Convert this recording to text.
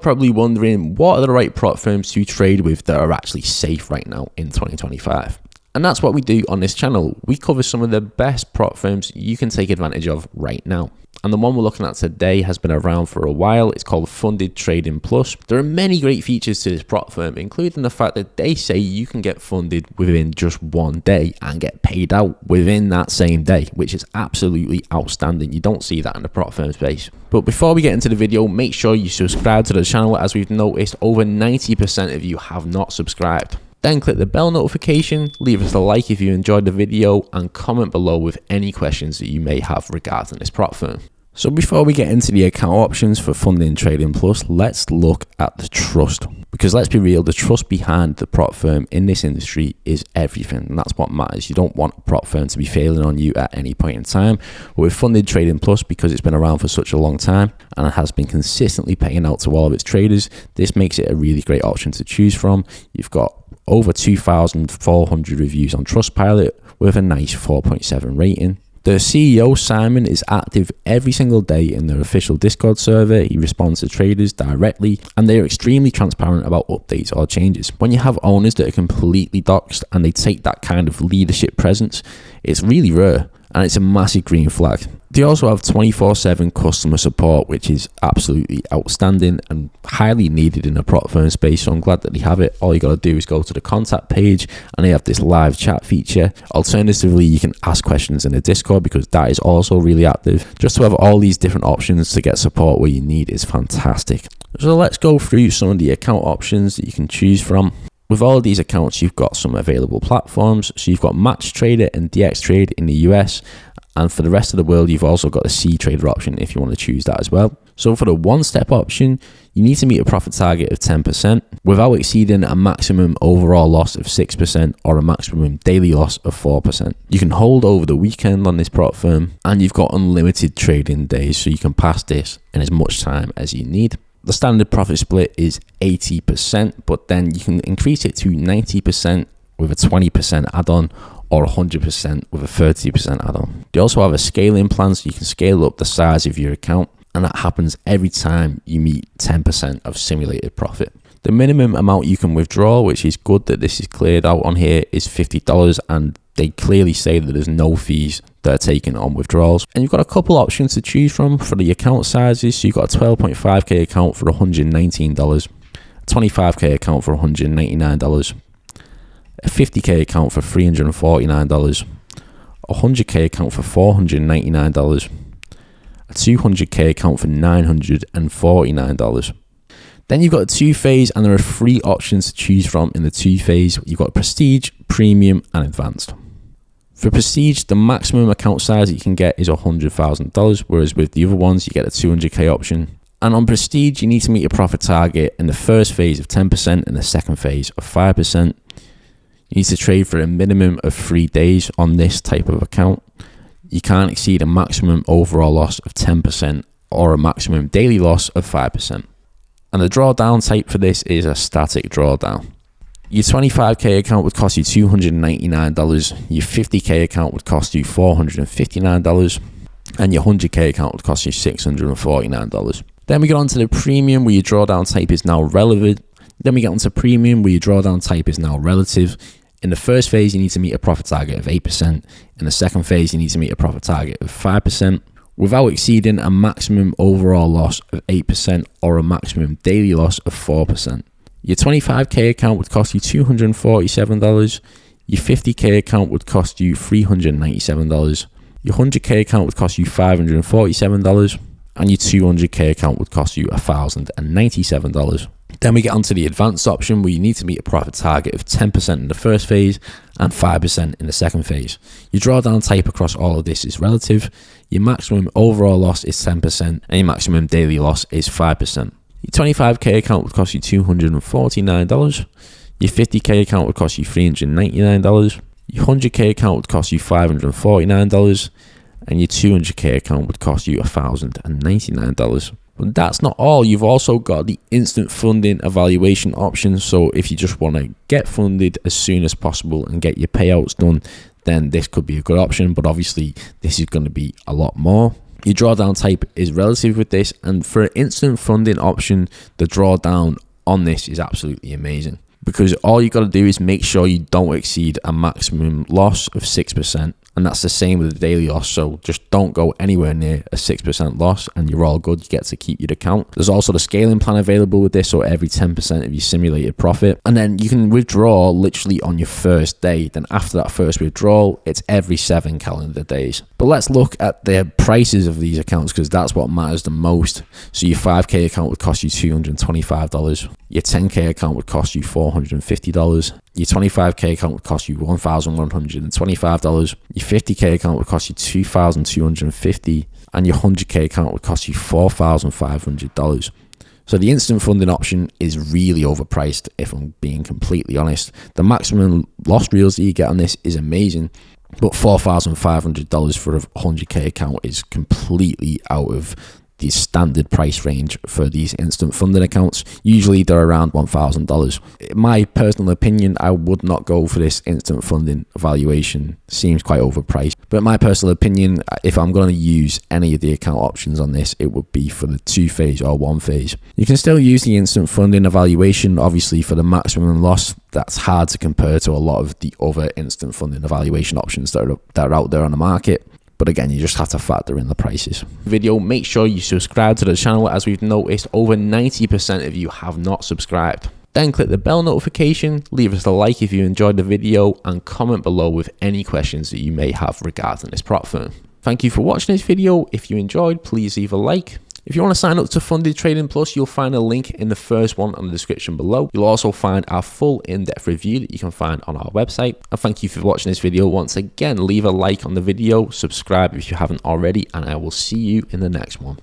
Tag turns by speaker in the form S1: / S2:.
S1: probably wondering, what are the right prop firms to trade with that are actually safe right now in 2025? And that's what we do on this channel. We cover some of the best prop firms you can take advantage of right now. And the one we're looking at today has been around for a while. It's called Funded Trading Plus. There are many great features to this prop firm, including the fact that they say you can get funded within just one day and get paid out within that same day, which is absolutely outstanding. You don't see that in the prop firm space. But before we get into the video, make sure you subscribe to the channel, as we've noticed over 90% of you have not subscribed. Then click the bell notification, leave us a like if you enjoyed the video, and comment below with any questions that you may have regarding this prop firm. So before we get into the account options for Funded Trading Plus, let's look at the trust. Because let's be real, the trust behind the prop firm in this industry is everything, and that's what matters. You don't want a prop firm to be failing on you at any point in time. But with Funded Trading Plus, because it's been around for such a long time and it has been consistently paying out to all of its traders, this makes it a really great option to choose from. You've got over 2,400 reviews on Trustpilot with a nice 4.7 rating. The CEO, Simon, is active every single day in their official Discord server. He responds to traders directly, and they are extremely transparent about updates or changes. When you have owners that are completely doxed and they take that kind of leadership presence, it's really rare, and it's a massive green flag. They also have 24/7 customer support, which is absolutely outstanding and highly needed in a prop firm space, so I'm glad that they have it. All you got to do is go to the contact page and they have this live chat feature. Alternatively, you can ask questions in the Discord, because that is also really active. Just to have all these different options to get support where you need is fantastic. So let's go through some of the account options that you can choose from. With all of these accounts, you've got some available platforms. So you've got Match Trader and DX Trade in the US. And for the rest of the world, you've also got the C Trader option if you want to choose that as well. So for the one-step option, you need to meet a profit target of 10% without exceeding a maximum overall loss of 6% or a maximum daily loss of 4%. You can hold over the weekend on this prop firm, and you've got unlimited trading days, so you can pass this in as much time as you need. The standard profit split is 80%, but then you can increase it to 90% with a 20% add-on, or 100% with a 30% add-on. They also have a scaling plan, so you can scale up the size of your account, and that happens every time you meet 10% of simulated profit. The minimum amount you can withdraw, which is good that this is cleared out on here, is $50, and they clearly say that there's no fees that are taken on withdrawals. And you've got a couple options to choose from for the account sizes. So you've got a 12.5k account for $119, a 25k account for $199, a 50k account for $349, a 100k account for $499, a 200k account for $949. Then you've got a two-phase, and there are three options to choose from in the two-phase. You've got Prestige, Premium, and Advanced. For Prestige, the maximum account size that you can get is $100,000, whereas with the other ones, you get a 200k option. And on Prestige, you need to meet a profit target in the first phase of 10% and the second phase of 5%. You need to trade for a minimum of 3 days on this type of account. You can't exceed a maximum overall loss of 10% or a maximum daily loss of 5%. And the drawdown type for this is a static drawdown. Your 25k account would cost you $299, your 50k account would cost you $459, and your 100k account would cost you $649. Then we get on to the Premium, where your drawdown type is now relevant. Then we get onto Premium, where your drawdown type is now relative. In the first phase, you need to meet a profit target of 8%. In the second phase, you need to meet a profit target of 5%, without exceeding a maximum overall loss of 8% or a maximum daily loss of 4%. Your 25k account would cost you $247. Your 50k account would cost you $397. Your 100k account would cost you $547. And your 200k account would cost you $1,097. Then we get onto the advanced option, where you need to meet a profit target of 10% in the first phase and 5% in the second phase. Your drawdown type across all of this is relative. Your maximum overall loss is 10% and your maximum daily loss is 5%. Your 25k account would cost you $249. Your 50k account would cost you $399. Your 100k account would cost you $549. And your 200k account would cost you $1,099. But that's not all. You've also got the instant funding evaluation option. So if you just want to get funded as soon as possible and get your payouts done, then this could be a good option. But obviously, this is going to be a lot more. Your drawdown type is relative with this, and for an instant funding option, the drawdown on this is absolutely amazing, because all you got to do is make sure you don't exceed a maximum loss of 6%. And that's the same with the daily loss. So just don't go anywhere near a 6% loss and you're all good. You get to keep your account. There's also the scaling plan available with this, so every 10% of your simulated profit. And then you can withdraw literally on your first day. Then after that first withdrawal, it's every 7 calendar days. But let's look at the prices of these accounts, because that's what matters the most. So your 5K account would cost you $225. Your 10K account would cost you $450. Your 25K account would cost you $1,125. Your 50K account would cost you $2,250. And your 100K account would cost you $4,500. So the instant funding option is really overpriced, if I'm being completely honest. The maximum loss reels that you get on this is amazing, but $4,500 for a 100K account is completely out of the standard price range for these instant funding accounts. Usually they're around $1,000. In my personal opinion, I would not go for this instant funding evaluation. Seems quite overpriced. But in my personal opinion, if I'm going to use any of the account options on this, it would be for the 2-phase or 1-phase. You can still use the instant funding evaluation, obviously, for the maximum loss. That's hard to compare to a lot of the other instant funding evaluation options that are out there on the market. But again, you just have to factor in the prices. Video, make sure you subscribe to the channel, as we've noticed over 90% of you have not subscribed. Then click the bell notification, leave us a like if you enjoyed the video, and comment below with any questions that you may have regarding this prop firm. Thank you for watching this video. If you enjoyed, please leave a like. If you want to sign up to Funded Trading Plus, you'll find a link in the first one on the description below. You'll also find our full in-depth review that you can find on our website. And thank you for watching this video. Once again, leave a like on the video, subscribe if you haven't already, and I will see you in the next one.